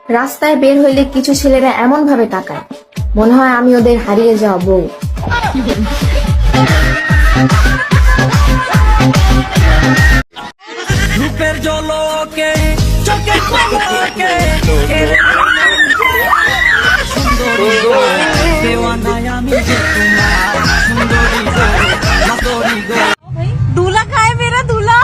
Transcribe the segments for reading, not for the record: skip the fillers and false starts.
রাস্তায় বের হইলে কিছু ছেলেরা এমন ভাবে তাকায়, মনে হয় আমি ওদের হারিয়ে যাওয়া বউ। রূপের জলকে চোখে কলকে সুন্দরী গো দেওয়ানায় আমি যে তোমার সুন্দরী গো মাতরি গো दूल्हा खाए मेरा दूल्हा।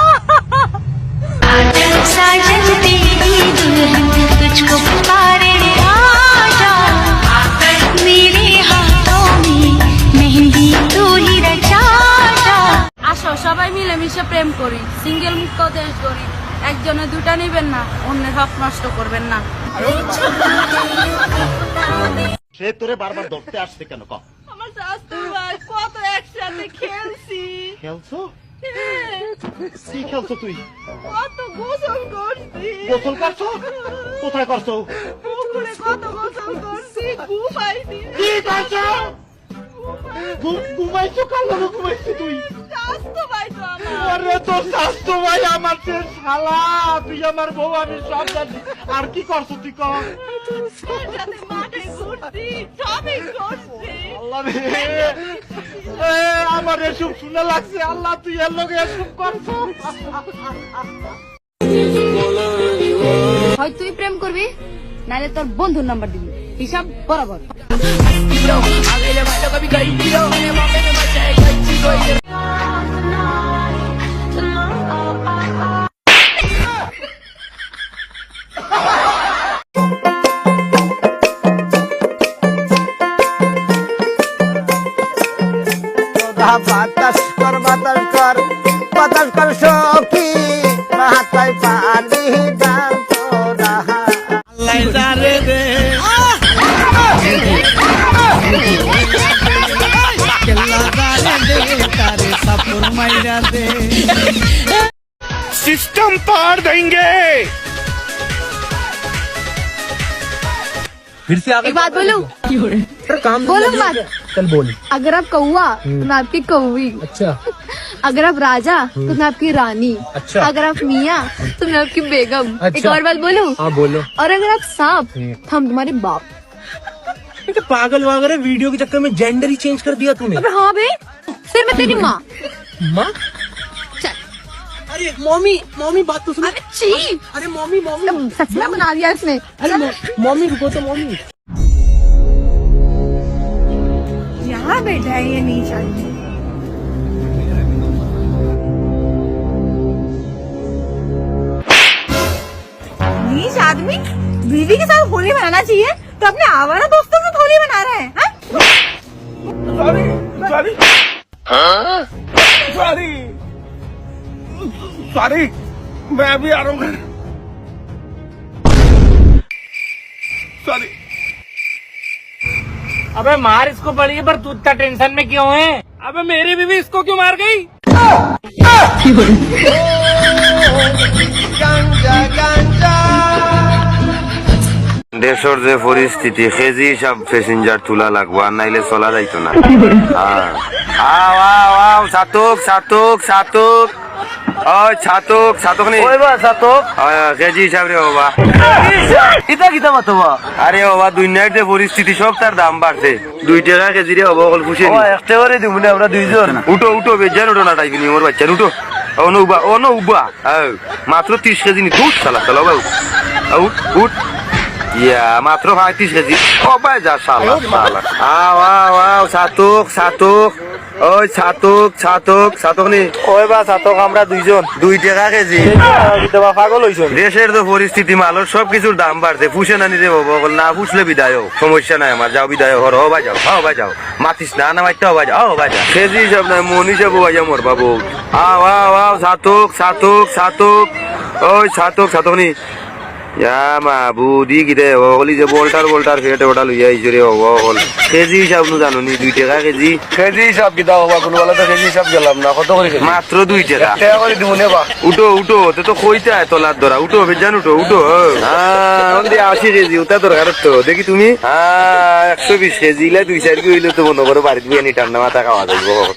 साजन तेरी दुल्हन तुझको पुकारे आजा, मेरे हाथों में मेहंदी तू ही रचा जा। আসো সবাই মিলেমিশে প্রেম করি, সিঙ্গেল মুক্ত দেশ করি। একজনে দুটা নেবেন না, অন্যের হক নষ্ট করবেন না। সে তোরে বারবার ধরতে আসছে কেন? ক আমার শাশু ভাই কত একসাথে খেলছি, খেলছো? কি খেলছো তুই? কত গোসল করছি, গোসল করছো? কোথায় করছো? পুকুরে কত গোসল করছি, ঘুমাইছি। কি করছো? ঘুমাইছো? কাল ঘুমাইছো তুই? শাশু ভাই তো আমার। আরে তোর শাশু ভাই আমার সে শালা, তুই আমার বউ, আমি সব জানি। আর কি করছো তুই? কর সাথে মাঠে ঘুরছি, সবই করছি। আল্লাহ রে, আমার এসব শুনে লাগছে। আল্লাহ, তুই এর লোক এসব করছো? হয় তুই প্রেম করবি, নাহলে তোর বন্ধুর নাম্বার দিবি, হিসাব বরাবর। বাতাস কর বাতাস কর বাতাস কর সখী, মাথায় পানি দাও তোরা। আল্লাহ জানে রে কেল্লা জানে দে তারে সাপুর মাইরা দে सिस्टम पार देंगे। एक बात बोलूं? बोलो बात। चल बोल। अगर आप कौआ तो मैं आपकी कौवी। अच्छा अगर आप राजा तो मैं आपकी रानी। अच्छा। अगर आप मियाँ तो मैं आपकी बेगम। अच्छा। एक और बात बोलूं? हाँ बोलो। और अगर आप सांप तो हम तुम्हारे बाप। तो पागल वागल है, वीडियो के चक्कर में जेंडर ही चेंज कर दिया तूने। अबे हाँ बे, फिर मैं तेरी माँ। माँ? चल। अरे मम्मी मम्मी बात तो सुनो। अरे छी, अरे मम्मी मम्मी सच में बना दिया इसने। अरे मम्मी रुको तो मम्मी। यहाँ बैठा है ये नीच आदमी। नीच आदमी बीवी के साथ होली मनाना चाहिए तो अपने आवारा दोस्तों के साथ होली मना रहे हैं, हाँ? सॉरी, मैं अभी आ रहा हूँ। सॉरी। अबे मार इसको पड़ी है, पर तू इतना टेंशन में क्यों है? अबे मेरी बीवी इसको क्यों मार गई? দেশের যে পরিস্থিতি, কেজি সব প্যাসেঞ্জার তোলা লাগবো, আর নাইলে চলা যাইতো না। আও আও আও, ছাতক ছাতক ছাতক, ওই ছাতক ছাতক নি কেজি হিসাব রে বাবা। इतना कितना मत हुआ? আরে বাবা, দুনিয়ার যে পরিস্থিতি সব তার দাম বাড়ছে। 2 টাকা কেজি রে বাবা, খুশি একটা করে দিব না আমরা দুইজন। উঠো উঠো, বেজান উঠো না, টাইপি নি মোর বাচ্চা উঠো। ও নো উবা মাত্র 30 কেজি নি, উঠ শালা শালা বাবু, উঠ উঠ। ইয়া মাত্র 35 কেজি। ও ভাই যা শালা শালা। আও আও আও, ছাতক ছাতক, ওই ছাতক ছাতক ছাতক নি, ওই বা ছাতক আমরা দুইজন। 2 টাকা কেজি। পাগল হইছো? দেশের তো পরিস্থিতি, মালের সব কিছুর দাম বাড়ছে, ফুসে না নিতে বাবা, না ফুসলে বিদায় হোক, সমস্যা নাই আমার, যাও বিদায় হর, ও ভাই যাও, ও ভাই যাও, মাতিস না না মাইতে, ও ভাই যাও, ও ভাই যাও, কেজি হিসাব নাই, মন হিসাব ভাই মোর বাবু। আও আও আও, ছাতক ছাতক ছাতক, ওই ছাতক ছাতক নি। বুদ্ধি কিরে হলি যে বোল্টার ফেটে ওটা লইয়া আইছো রে, হল কেজি হিসাব নু জানো নি? 2 টাকা কেজি। কেজি সব কিতা হবা, কোনো বলে তো কেজি সব গেলাম না, কত করে? মাত্র 2 টাকা। টাকা করে দিব নেবা। উঠো উঠো, তো কইতে আয় তলার ধরা, উঠো বেজান উঠো উঠো। 80 কেজি ওটা দরকার তো, দেখি তুমি 120 কেজি, 2-4 হইলে তো মনে করো বাড়িতে বিয়ে নি ঠান্ডা মাথা খাওয়া যাবো।